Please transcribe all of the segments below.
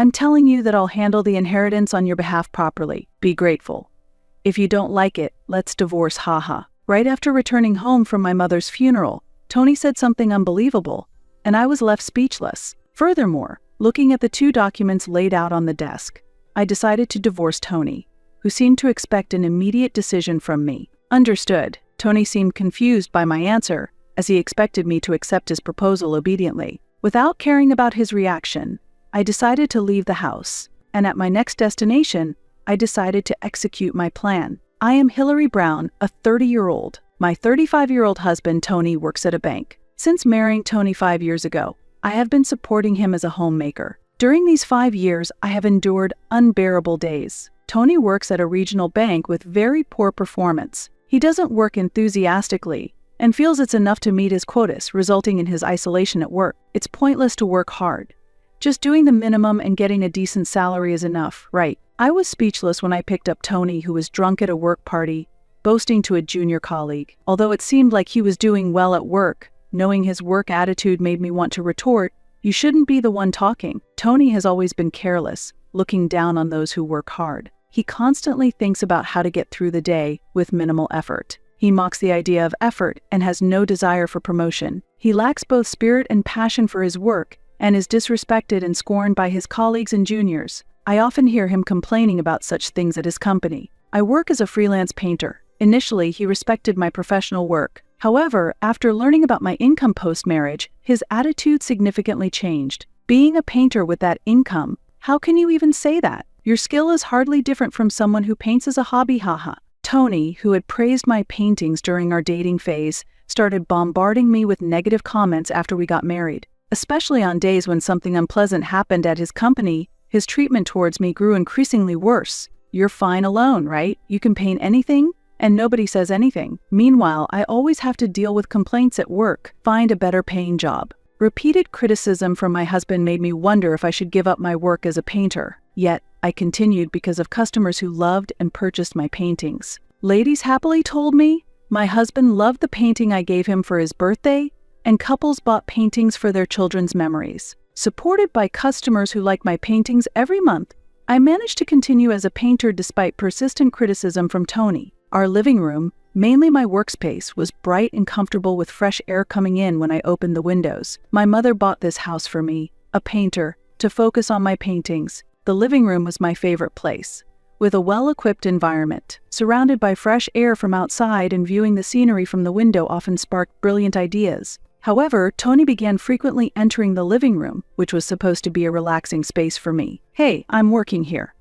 I'm telling you that I'll handle the inheritance on your behalf properly. Be grateful. If you don't like it, let's divorce, haha. Right after returning home from my mother's funeral, Tony said something unbelievable, and I was left speechless. Furthermore, looking at the 2 documents laid out on the desk, I decided to divorce Tony, who seemed to expect an immediate decision from me. Understood. Tony seemed confused by my answer, as he expected me to accept his proposal obediently. Without caring about his reaction, I decided to leave the house, and at my next destination, I decided to execute my plan. I am Hillary Brown, a 30-year-old. My 35-year-old husband, Tony, works at a bank. Since marrying Tony 5 years ago, I have been supporting him as a homemaker. During these 5 years, I have endured unbearable days. Tony works at a regional bank with very poor performance. He doesn't work enthusiastically and feels it's enough to meet his quotas, resulting in his isolation at work. It's pointless to work hard. Just doing the minimum and getting a decent salary is enough, right? I was speechless when I picked up Tony, who was drunk at a work party, boasting to a junior colleague. Although it seemed like he was doing well at work, knowing his work attitude made me want to retort, "You shouldn't be the one talking." Tony has always been careless, looking down on those who work hard. He constantly thinks about how to get through the day with minimal effort. He mocks the idea of effort and has no desire for promotion. He lacks both spirit and passion for his work and is disrespected and scorned by his colleagues and juniors. I often hear him complaining about such things at his company. I work as a freelance painter. Initially, he respected my professional work. However, after learning about my income post-marriage, his attitude significantly changed. Being a painter with that income, how can you even say that? Your skill is hardly different from someone who paints as a hobby, haha. Tony, who had praised my paintings during our dating phase, started bombarding me with negative comments after we got married. Especially on days when something unpleasant happened at his company, his treatment towards me grew increasingly worse. "You're fine alone, right? You can paint anything, and nobody says anything." Meanwhile, I always have to deal with complaints at work. Find a better paying job. Repeated criticism from my husband made me wonder if I should give up my work as a painter. Yet, I continued because of customers who loved and purchased my paintings. Ladies happily told me my husband loved the painting I gave him for his birthday, and couples bought paintings for their children's memories. Supported by customers who like my paintings every month, I managed to continue as a painter despite persistent criticism from Tony. Our living room, mainly my workspace, was bright and comfortable with fresh air coming in when I opened the windows. My mother bought this house for me, a painter, to focus on my paintings. The living room was my favorite place, with a well-equipped environment. Surrounded by fresh air from outside and viewing the scenery from the window often sparked brilliant ideas. However, Tony began frequently entering the living room, which was supposed to be a relaxing space for me. "Hey, I'm working here.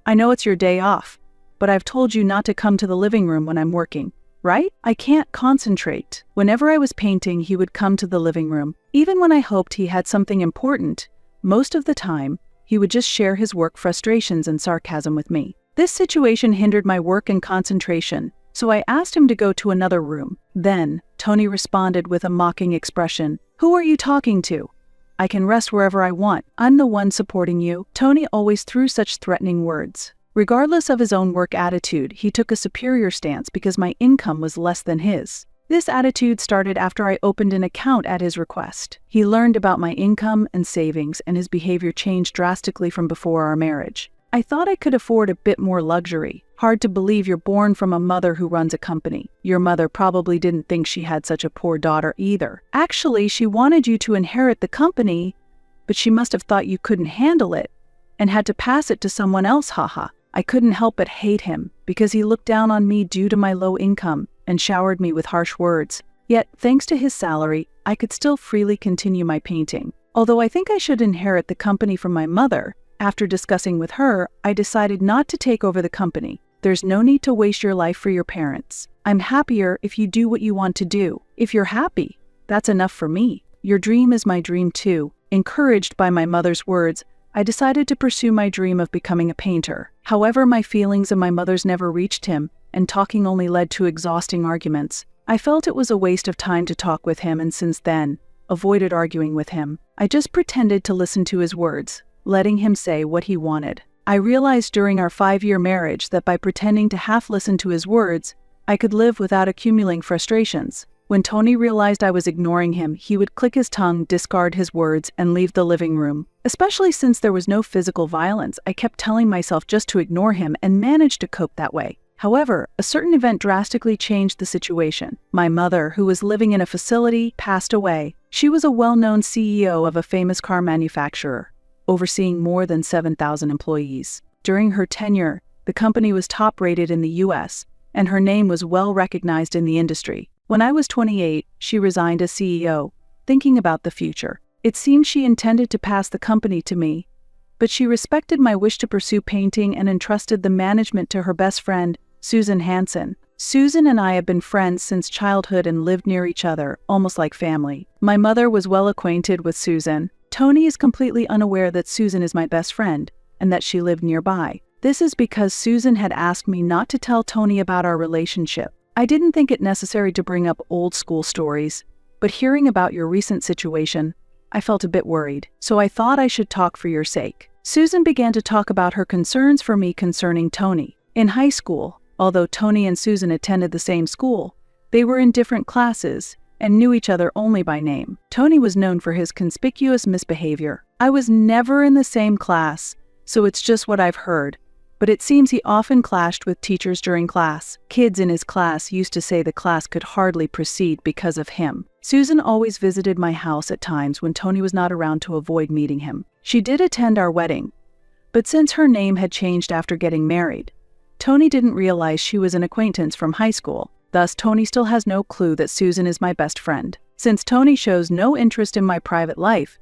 I know it's your day off, but I've told you not to come to the living room when I'm working, right? I can't concentrate." Whenever I was painting, he would come to the living room. Even when I hoped he had something important, most of the time, he would just share his work frustrations and sarcasm with me. This situation hindered my work and concentration, so I asked him to go to another room. Then, Tony responded with a mocking expression. "Who are you talking to? I can rest wherever I want. I'm the one supporting you." Tony always threw such threatening words. Regardless of his own work attitude, he took a superior stance because my income was less than his. This attitude started after I opened an account at his request. He learned about my income and savings, and his behavior changed drastically from before our marriage. I thought I could afford a bit more luxury. Hard to believe you're born from a mother who runs a company. Your mother probably didn't think she had such a poor daughter either. Actually, she wanted you to inherit the company, but she must have thought you couldn't handle it and had to pass it to someone else, haha. I couldn't help but hate him because he looked down on me due to my low income and showered me with harsh words. Yet, thanks to his salary, I could still freely continue my painting. Although I think I should inherit the company from my mother, after discussing with her, I decided not to take over the company. There's no need to waste your life for your parents. I'm happier if you do what you want to do. If you're happy, that's enough for me. Your dream is my dream too. Encouraged by my mother's words, I decided to pursue my dream of becoming a painter. However, my feelings and my mother's never reached him, and talking only led to exhausting arguments. I felt it was a waste of time to talk with him, and since then, avoided arguing with him. I just pretended to listen to his words, letting him say what he wanted. I realized during our 5-year marriage that by pretending to half listen to his words, I could live without accumulating frustrations. When Tony realized I was ignoring him, he would click his tongue, discard his words, and leave the living room. Especially since there was no physical violence, I kept telling myself just to ignore him and managed to cope that way. However, a certain event drastically changed the situation. My mother, who was living in a facility, passed away. She was a well-known CEO of a famous car manufacturer, overseeing more than 7,000 employees. During her tenure, the company was top-rated in the US, and her name was well recognized in the industry. When I was 28, she resigned as CEO, thinking about the future. It seemed she intended to pass the company to me, but she respected my wish to pursue painting and entrusted the management to her best friend, Susan Hansen. Susan and I have been friends since childhood and lived near each other, almost like family. My mother was well acquainted with Susan. Tony is completely unaware that Susan is my best friend and that she lived nearby. This is because Susan had asked me not to tell Tony about our relationship. I didn't think it necessary to bring up old school stories, but hearing about your recent situation, I felt a bit worried, so I thought I should talk for your sake. Susan began to talk about her concerns for me concerning Tony. In high school, although Tony and Susan attended the same school, they were in different classes and knew each other only by name. Tony was known for his conspicuous misbehavior. I was never in the same class, so it's just what I've heard. But it seems he often clashed with teachers during class. Kids in his class used to say the class could hardly proceed because of him. Susan always visited my house at times when Tony was not around to avoid meeting him. She did attend our wedding, but since her name had changed after getting married, Tony didn't realize she was an acquaintance from high school. Thus, Tony still has no clue that Susan is my best friend. Since Tony shows no interest in my private life,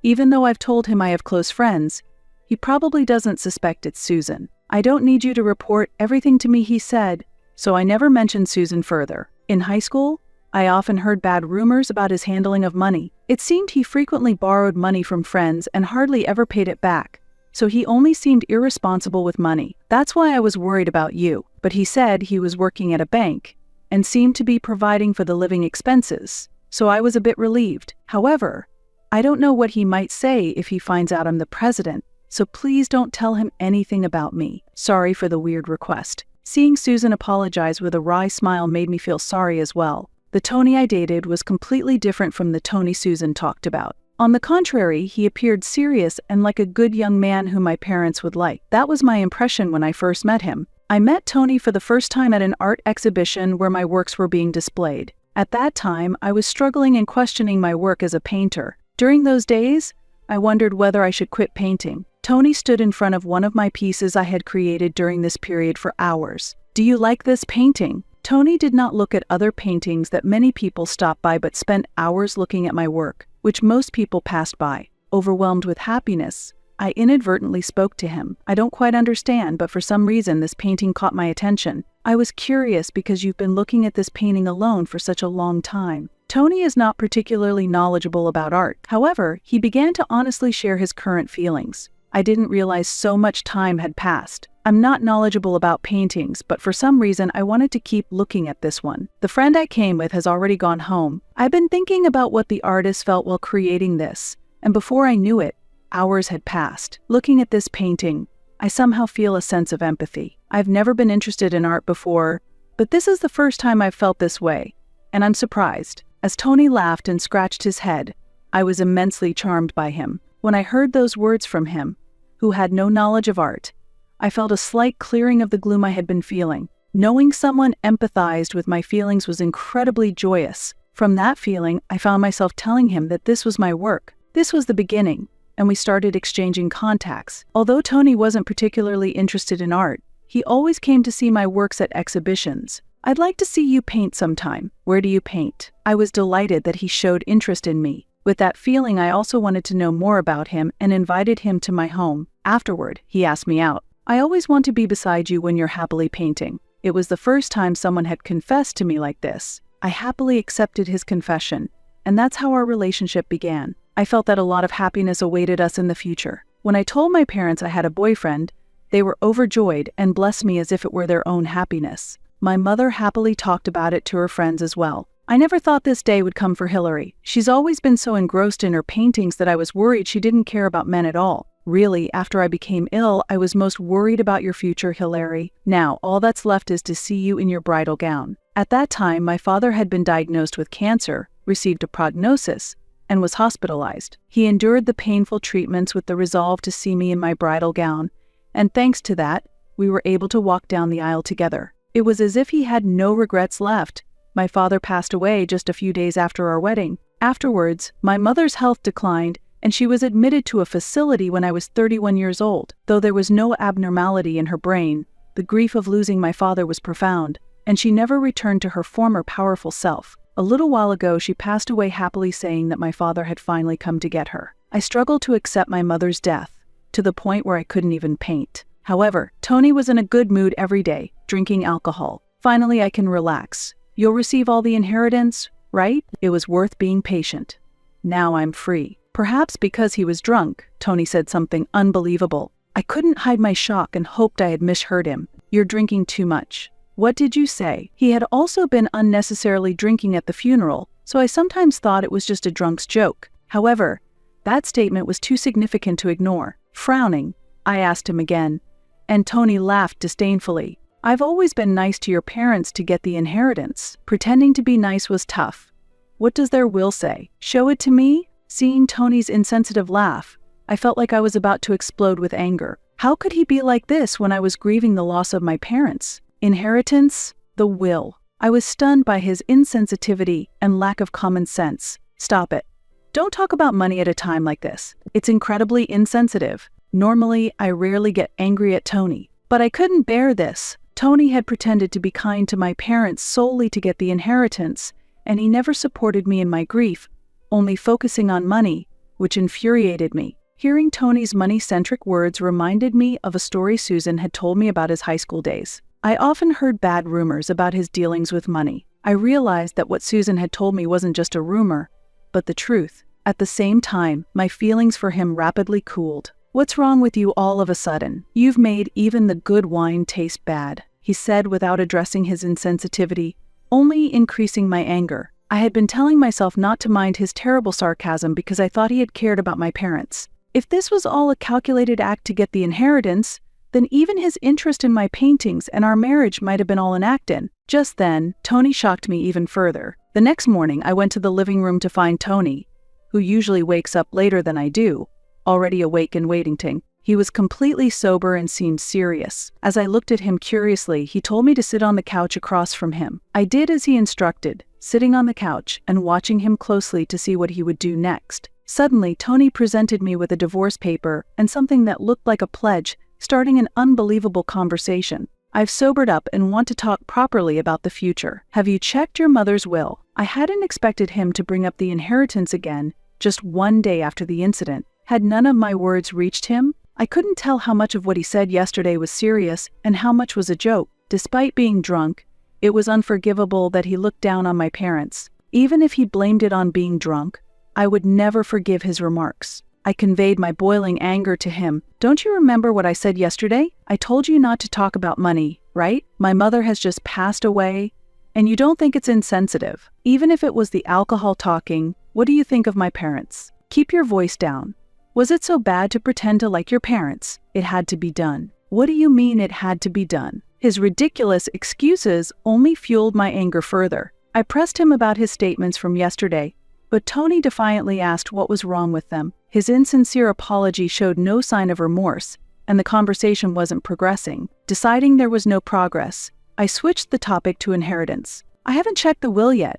even though I've told him I have close friends, he probably doesn't suspect it's Susan. I don't need you to report everything to me, he said, so I never mentioned Susan further. In high school, I often heard bad rumors about his handling of money. It seemed he frequently borrowed money from friends and hardly ever paid it back, so he only seemed irresponsible with money. That's why I was worried about you. But he said he was working at a bank and seemed to be providing for the living expenses, so I was a bit relieved. However, I don't know what he might say if he finds out I'm the president, so please don't tell him anything about me. Sorry for the weird request. Seeing Susan apologize with a wry smile made me feel sorry as well. The Tony I dated was completely different from the Tony Susan talked about. On the contrary, he appeared serious and like a good young man whom my parents would like. That was my impression when I first met him. I met Tony for the first time at an art exhibition where my works were being displayed. At that time, I was struggling and questioning my work as a painter. During those days, I wondered whether I should quit painting. Tony stood in front of one of my pieces I had created during this period for hours. "Do you like this painting?" Tony did not look at other paintings that many people stopped by but spent hours looking at my work, which most people passed by. Overwhelmed with happiness, I inadvertently spoke to him. "I don't quite understand, but for some reason this painting caught my attention. I was curious because you've been looking at this painting alone for such a long time." Tony is not particularly knowledgeable about art. However, he began to honestly share his current feelings. I didn't realize so much time had passed. I'm not knowledgeable about paintings, but for some reason I wanted to keep looking at this one. The friend I came with has already gone home. I've been thinking about what the artist felt while creating this, and before I knew it, hours had passed. Looking at this painting, I somehow feel a sense of empathy. I've never been interested in art before, but this is the first time I've felt this way, and I'm surprised. As Tony laughed and scratched his head, I was immensely charmed by him. When I heard those words from him, who had no knowledge of art, I felt a slight clearing of the gloom I had been feeling. Knowing someone empathized with my feelings was incredibly joyous. From that feeling, I found myself telling him that this was my work. This was the beginning, and we started exchanging contacts. Although Tony wasn't particularly interested in art, he always came to see my works at exhibitions. "I'd like to see you paint sometime. Where do you paint?" I was delighted that he showed interest in me. With that feeling, I also wanted to know more about him and invited him to my home. Afterward, he asked me out. "I always want to be beside you when you're happily painting." It was the first time someone had confessed to me like this. I happily accepted his confession, and that's how our relationship began. I felt that a lot of happiness awaited us in the future. When I told my parents I had a boyfriend, they were overjoyed and blessed me as if it were their own happiness. My mother happily talked about it to her friends as well. I never thought this day would come for Hillary. She's always been so engrossed in her paintings that I was worried she didn't care about men at all. Really, after I became ill, I was most worried about your future, Hillary. Now, all that's left is to see you in your bridal gown. At that time, my father had been diagnosed with cancer, received a prognosis, and was hospitalized. He endured the painful treatments with the resolve to see me in my bridal gown, and thanks to that, we were able to walk down the aisle together. It was as if he had no regrets left. My father passed away just a few days after our wedding. Afterwards, my mother's health declined, and she was admitted to a facility when I was 31 years old. Though there was no abnormality in her brain, the grief of losing my father was profound, and she never returned to her former powerful self. A little while ago, she passed away happily, saying that my father had finally come to get her. I struggled to accept my mother's death, to the point where I couldn't even paint. However, Tony was in a good mood every day, drinking alcohol. Finally, I can relax. You'll receive all the inheritance, right? It was worth being patient. Now I'm free. Perhaps because he was drunk, Tony said something unbelievable. I couldn't hide my shock and hoped I had misheard him. You're drinking too much. What did you say? He had also been unnecessarily drinking at the funeral, so I sometimes thought it was just a drunk's joke. However, that statement was too significant to ignore. Frowning, I asked him again, and Tony laughed disdainfully. I've always been nice to your parents to get the inheritance. Pretending to be nice was tough. What does their will say? Show it to me? Seeing Tony's insensitive laugh, I felt like I was about to explode with anger. How could he be like this when I was grieving the loss of my parents? Inheritance? The will. I was stunned by his insensitivity and lack of common sense. Stop it. Don't talk about money at a time like this. It's incredibly insensitive. Normally, I rarely get angry at Tony, but I couldn't bear this. Tony had pretended to be kind to my parents solely to get the inheritance, and he never supported me in my grief, only focusing on money, which infuriated me. Hearing Tony's money-centric words reminded me of a story Susan had told me about his high school days. I often heard bad rumors about his dealings with money. I realized that what Susan had told me wasn't just a rumor, but the truth. At the same time, my feelings for him rapidly cooled. What's wrong with you all of a sudden? You've made even the good wine taste bad, he said without addressing his insensitivity, only increasing my anger. I had been telling myself not to mind his terrible sarcasm because I thought he had cared about my parents. If this was all a calculated act to get the inheritance, then even his interest in my paintings and our marriage might have been all an act in. Just then, Tony shocked me even further. The next morning, I went to the living room to find Tony, who usually wakes up later than I do, already awake and waiting. He was completely sober and seemed serious. As I looked at him curiously, he told me to sit on the couch across from him. I did as he instructed, sitting on the couch and watching him closely to see what he would do next. Suddenly, Tony presented me with a divorce paper and something that looked like a pledge, starting an unbelievable conversation. I've sobered up and want to talk properly about the future. Have you checked your mother's will? I hadn't expected him to bring up the inheritance again, just one day after the incident. Had none of my words reached him? I couldn't tell how much of what he said yesterday was serious and how much was a joke. Despite being drunk, it was unforgivable that he looked down on my parents. Even if he blamed it on being drunk, I would never forgive his remarks. I conveyed my boiling anger to him. Don't you remember what I said yesterday? I told you not to talk about money, right? My mother has just passed away, and you don't think it's insensitive. Even if it was the alcohol talking, what do you think of my parents? Keep your voice down. Was it so bad to pretend to like your parents? It had to be done. What do you mean it had to be done? His ridiculous excuses only fueled my anger further. I pressed him about his statements from yesterday, but Tony defiantly asked what was wrong with them. His insincere apology showed no sign of remorse, and the conversation wasn't progressing. Deciding there was no progress, I switched the topic to inheritance. I haven't checked the will yet.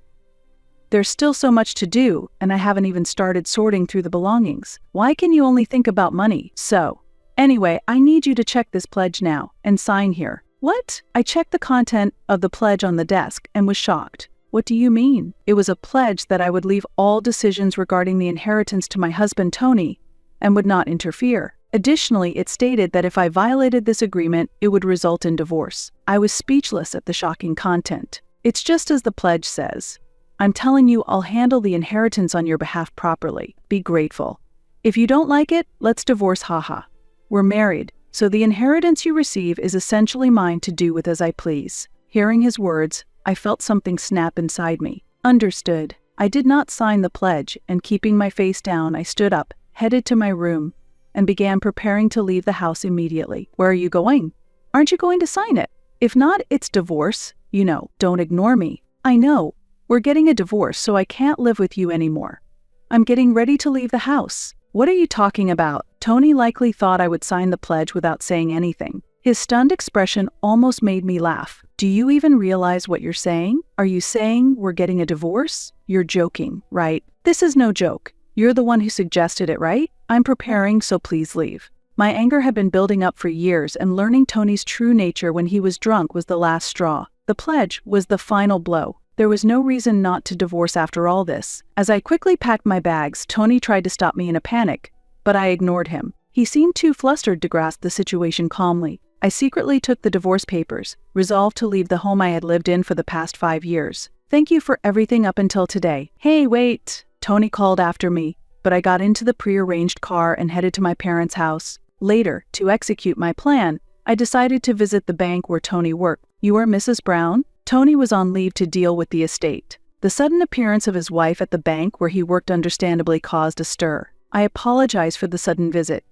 There's still so much to do, and I haven't even started sorting through the belongings. Why can you only think about money? So, anyway, I need you to check this pledge now, and sign here. What? I checked the content of the pledge on the desk and was shocked. What do you mean? It was a pledge that I would leave all decisions regarding the inheritance to my husband Tony and would not interfere. Additionally, it stated that if I violated this agreement, it would result in divorce. I was speechless at the shocking content. It's just as the pledge says. I'm telling you, I'll handle the inheritance on your behalf properly. Be grateful. If you don't like it, let's divorce, haha. We're married, so the inheritance you receive is essentially mine to do with as I please. Hearing his words, I felt something snap inside me. Understood. I did not sign the pledge, and keeping my face down, I stood up, headed to my room, and began preparing to leave the house immediately. Where are you going? Aren't you going to sign it? If not, it's divorce. Don't ignore me. I know. We're getting a divorce, so I can't live with you anymore. I'm getting ready to leave the house. What are you talking about? Tony likely thought I would sign the pledge without saying anything. His stunned expression almost made me laugh. Do you even realize what you're saying? Are you saying we're getting a divorce? You're joking, right? This is no joke. You're the one who suggested it, right? I'm preparing, so please leave. My anger had been building up for years, and learning Tony's true nature when he was drunk was the last straw. The pledge was the final blow. There was no reason not to divorce after all this. As I quickly packed my bags, Tony tried to stop me in a panic, but I ignored him. He seemed too flustered to grasp the situation calmly. I secretly took the divorce papers, resolved to leave the home I had lived in for the past 5 years. Thank you for everything up until today. Hey, wait! Tony called after me, but I got into the prearranged car and headed to my parents' house. Later, to execute my plan, I decided to visit the bank where Tony worked. You are Mrs. Brown? Tony was on leave to deal with the estate. The sudden appearance of his wife at the bank where he worked understandably caused a stir. I apologized for the sudden visit.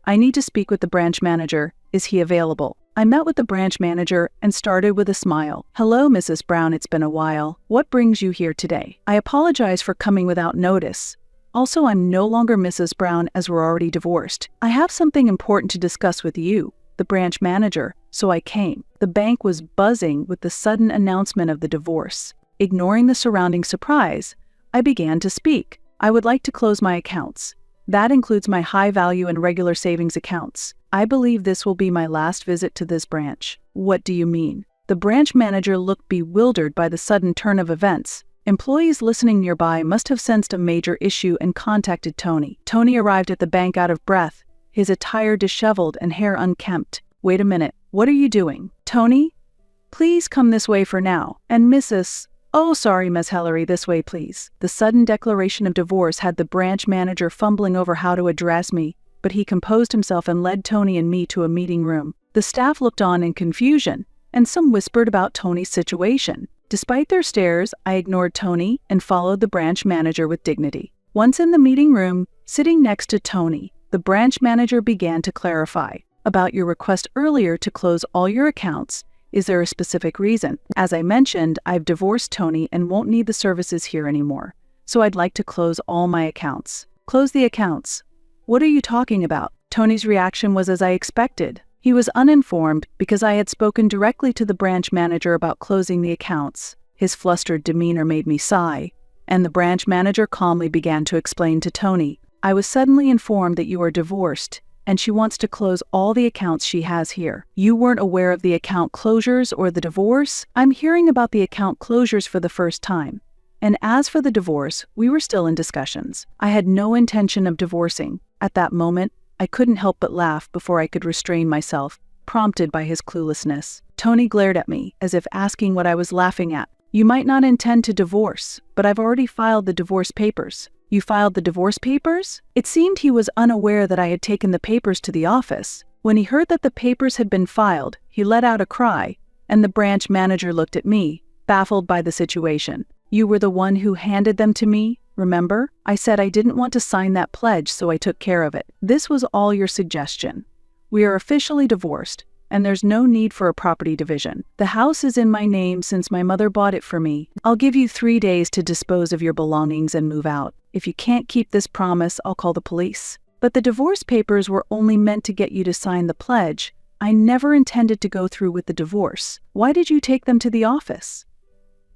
I need to speak with the branch manager. Is he available? I met with the branch manager and started with a smile. Hello, Mrs. Brown, it's been a while. What brings you here today? I apologize for coming without notice. Also, I'm no longer Mrs. Brown as we're already divorced. I have something important to discuss with you, the branch manager, so I came. The bank was buzzing with the sudden announcement of the divorce. Ignoring the surrounding surprise, I began to speak. I would like to close my accounts. That includes my high-value and regular savings accounts. I believe this will be my last visit to this branch. What do you mean? The branch manager looked bewildered by the sudden turn of events. Employees listening nearby must have sensed a major issue and contacted Tony. Tony arrived at the bank out of breath, his attire disheveled and hair unkempt. Wait a minute, what are you doing? Tony? Please come this way for now. And Mrs. Oh, sorry, Miss Hillary, this way, please. The sudden declaration of divorce had the branch manager fumbling over how to address me, but he composed himself and led Tony and me to a meeting room. The staff looked on in confusion, and some whispered about Tony's situation. Despite their stares, I ignored Tony and followed the branch manager with dignity. Once in the meeting room, sitting next to Tony, the branch manager began to clarify. About your request earlier to close all your accounts, is there a specific reason? As I mentioned, I've divorced Tony and won't need the services here anymore, so I'd like to close all my accounts. Close the accounts? What are you talking about? Tony's reaction was as I expected. He was uninformed because I had spoken directly to the branch manager about closing the accounts. His flustered demeanor made me sigh, and the branch manager calmly began to explain to Tony, I was suddenly informed that you are divorced, and she wants to close all the accounts she has here. You weren't aware of the account closures or the divorce? I'm hearing about the account closures for the first time. And as for the divorce, we were still in discussions. I had no intention of divorcing. At that moment, I couldn't help but laugh before I could restrain myself, prompted by his cluelessness. Tony glared at me, as if asking what I was laughing at. You might not intend to divorce, but I've already filed the divorce papers. You filed the divorce papers? It seemed he was unaware that I had taken the papers to the office. When he heard that the papers had been filed, he let out a cry, and the branch manager looked at me, baffled by the situation. You were the one who handed them to me, remember? I said I didn't want to sign that pledge, so I took care of it. This was all your suggestion. We are officially divorced, and there's no need for a property division. The house is in my name since my mother bought it for me. I'll give you 3 days to dispose of your belongings and move out. If you can't keep this promise, I'll call the police. But the divorce papers were only meant to get you to sign the pledge. I never intended to go through with the divorce. Why did you take them to the office?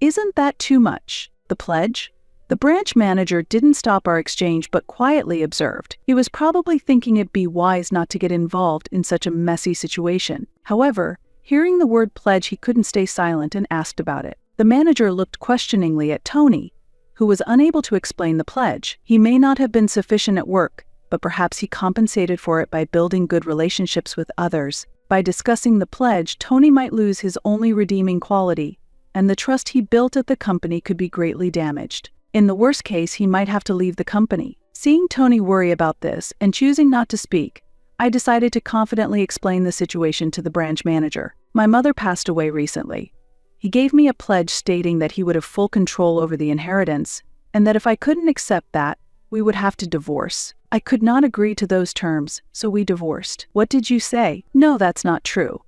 Isn't that too much? The pledge? The branch manager didn't stop our exchange but quietly observed. He was probably thinking it'd be wise not to get involved in such a messy situation. However, hearing the word pledge, he couldn't stay silent and asked about it. The manager looked questioningly at Tony, who was unable to explain the pledge. He may not have been sufficient at work, but perhaps he compensated for it by building good relationships with others. By discussing the pledge, Tony might lose his only redeeming quality, and the trust he built at the company could be greatly damaged. In the worst case, he might have to leave the company. Seeing Tony worry about this and choosing not to speak, I decided to confidently explain the situation to the branch manager. My mother passed away recently. He gave me a pledge stating that he would have full control over the inheritance, and that if I couldn't accept that, we would have to divorce. I could not agree to those terms, so we divorced. What did you say? No, that's not true.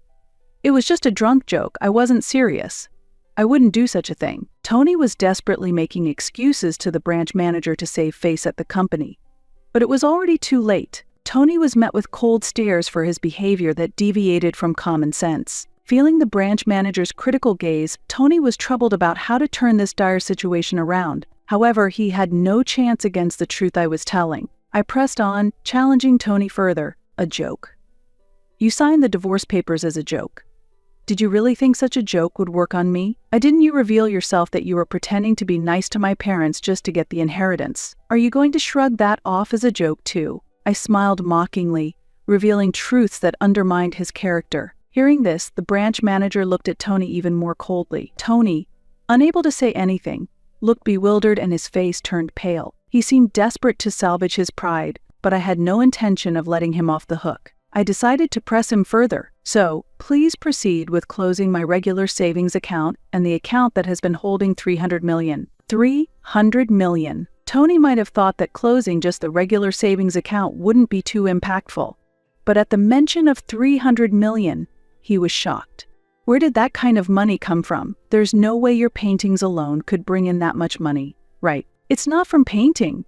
It was just a drunk joke. I wasn't serious. I wouldn't do such a thing. Tony was desperately making excuses to the branch manager to save face at the company. But it was already too late. Tony was met with cold stares for his behavior that deviated from common sense. Feeling the branch manager's critical gaze, Tony was troubled about how to turn this dire situation around. However, he had no chance against the truth I was telling. I pressed on, challenging Tony further. A joke. You signed the divorce papers as a joke. Did you really think such a joke would work on me? Didn't you reveal yourself that you were pretending to be nice to my parents just to get the inheritance? Are you going to shrug that off as a joke too? I smiled mockingly, revealing truths that undermined his character. Hearing this, the branch manager looked at Tony even more coldly. Tony, unable to say anything, looked bewildered and his face turned pale. He seemed desperate to salvage his pride, but I had no intention of letting him off the hook. I decided to press him further. So, please proceed with closing my regular savings account and the account that has been holding $300 million. $300 million. Tony might have thought that closing just the regular savings account wouldn't be too impactful. But at the mention of $300 million, he was shocked. Where did that kind of money come from? There's no way your paintings alone could bring in that much money. Right. It's not from painting.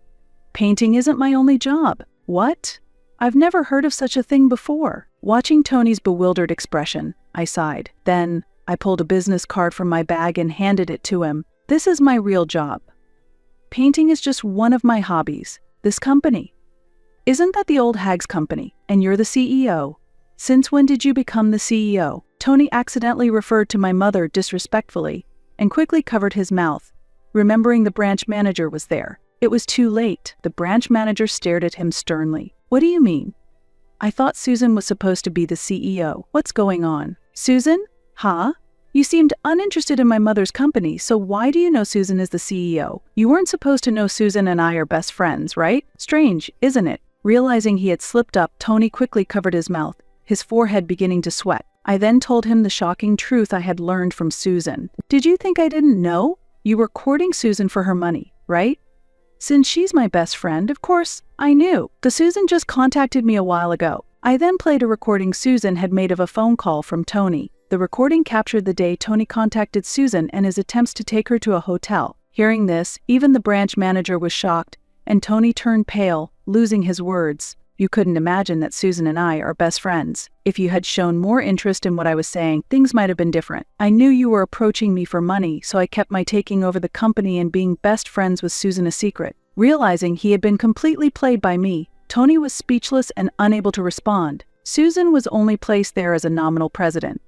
Painting isn't my only job. What? I've never heard of such a thing before. Watching Tony's bewildered expression, I sighed. Then, I pulled a business card from my bag and handed it to him. This is my real job. Painting is just one of my hobbies. This company. Isn't that the old hag's company? And you're the CEO. Since when did you become the CEO? Tony accidentally referred to my mother disrespectfully and quickly covered his mouth, remembering the branch manager was there. It was too late. The branch manager stared at him sternly. What do you mean? I thought Susan was supposed to be the CEO. What's going on? Susan? Huh? You seemed uninterested in my mother's company, so why do you know Susan is the CEO? You weren't supposed to know Susan and I are best friends, right? Strange, isn't it? Realizing he had slipped up, Tony quickly covered his mouth, his forehead beginning to sweat. I then told him the shocking truth I had learned from Susan. Did you think I didn't know? You were courting Susan for her money, right? Since she's my best friend, of course, I knew. The Susan just contacted me a while ago. I then played a recording Susan had made of a phone call from Tony. The recording captured the day Tony contacted Susan and his attempts to take her to a hotel. Hearing this, even the branch manager was shocked, and Tony turned pale, losing his words. You couldn't imagine that Susan and I are best friends. If you had shown more interest in what I was saying, things might have been different. I knew you were approaching me for money, so I kept my taking over the company and being best friends with Susan a secret. Realizing he had been completely played by me, Tony was speechless and unable to respond. Susan was only placed there as a nominal president.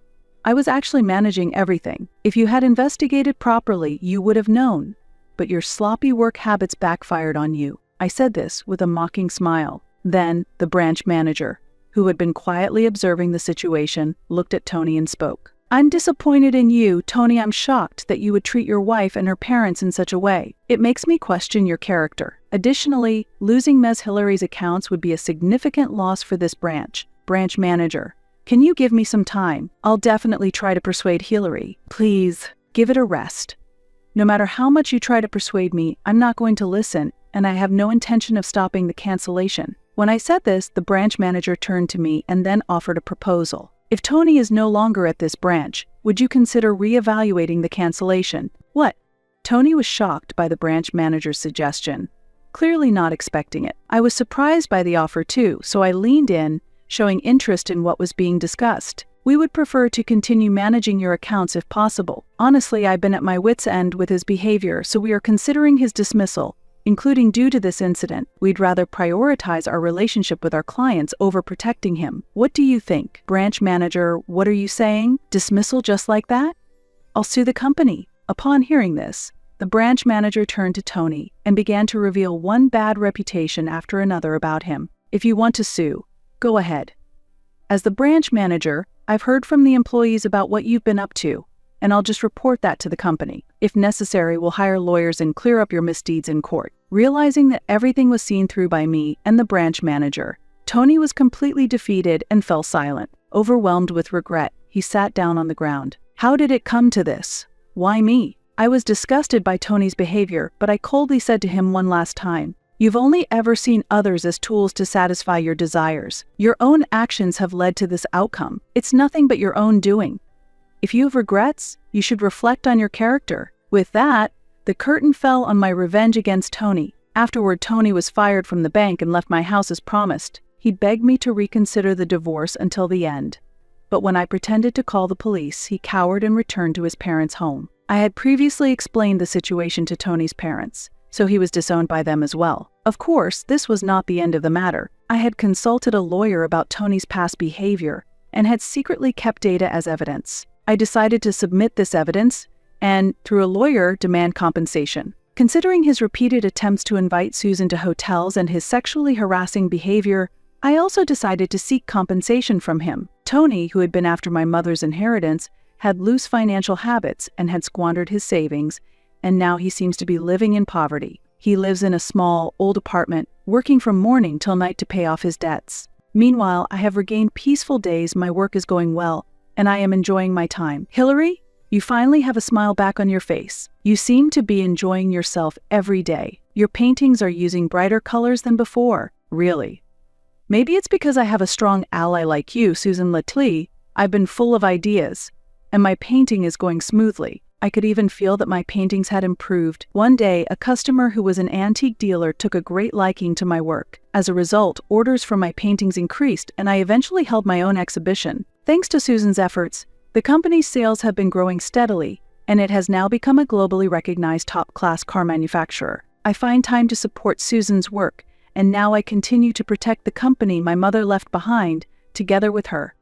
I was actually managing everything. If you had investigated properly, you would have known. But your sloppy work habits backfired on you. I said this with a mocking smile. Then, the branch manager, who had been quietly observing the situation, looked at Tony and spoke. I'm disappointed in you, Tony. I'm shocked that you would treat your wife and her parents in such a way. It makes me question your character. Additionally, losing Ms. Hillary's accounts would be a significant loss for this branch. Branch manager, can you give me some time? I'll definitely try to persuade Hillary. Please, give it a rest. No matter how much you try to persuade me, I'm not going to listen, and I have no intention of stopping the cancellation. When I said this, the branch manager turned to me and then offered a proposal. If Tony is no longer at this branch, would you consider re-evaluating the cancellation? What? Tony was shocked by the branch manager's suggestion, clearly not expecting it. I was surprised by the offer too, so I leaned in, showing interest in what was being discussed. We would prefer to continue managing your accounts if possible. Honestly, I've been at my wit's end with his behavior, so we are considering his dismissal. Including due to this incident, we'd rather prioritize our relationship with our clients over protecting him. What do you think? Branch manager, what are you saying? Dismissal just like that? I'll sue the company. Upon hearing this, the branch manager turned to Tony and began to reveal one bad reputation after another about him. If you want to sue, go ahead. As the branch manager, I've heard from the employees about what you've been up to, and I'll just report that to the company. If necessary, we'll hire lawyers and clear up your misdeeds in court. Realizing that everything was seen through by me and the branch manager, Tony was completely defeated and fell silent. Overwhelmed with regret, he sat down on the ground. How did it come to this? Why me? I was disgusted by Tony's behavior, but I coldly said to him one last time, you've only ever seen others as tools to satisfy your desires. Your own actions have led to this outcome. It's nothing but your own doing. If you have regrets, you should reflect on your character. With that, the curtain fell on my revenge against Tony. Afterward, Tony was fired from the bank and left my house as promised. He begged me to reconsider the divorce until the end. But when I pretended to call the police, he cowered and returned to his parents' home. I had previously explained the situation to Tony's parents, so he was disowned by them as well. Of course, this was not the end of the matter. I had consulted a lawyer about Tony's past behavior and had secretly kept data as evidence. I decided to submit this evidence and, through a lawyer, demand compensation. Considering his repeated attempts to invite Susan to hotels and his sexually harassing behavior, I also decided to seek compensation from him. Tony, who had been after my mother's inheritance, had loose financial habits and had squandered his savings, and now he seems to be living in poverty. He lives in a small, old apartment, working from morning till night to pay off his debts. Meanwhile, I have regained peaceful days, my work is going well, and I am enjoying my time. Hillary, you finally have a smile back on your face. You seem to be enjoying yourself every day. Your paintings are using brighter colors than before. Really? Maybe it's because I have a strong ally like you, Susan Latlee. I've been full of ideas, and my painting is going smoothly. I could even feel that my paintings had improved. One day, a customer who was an antique dealer took a great liking to my work. As a result, orders for my paintings increased, and I eventually held my own exhibition. Thanks to Susan's efforts, the company's sales have been growing steadily, and it has now become a globally recognized top-class car manufacturer. I find time to support Susan's work, and now I continue to protect the company my mother left behind, together with her.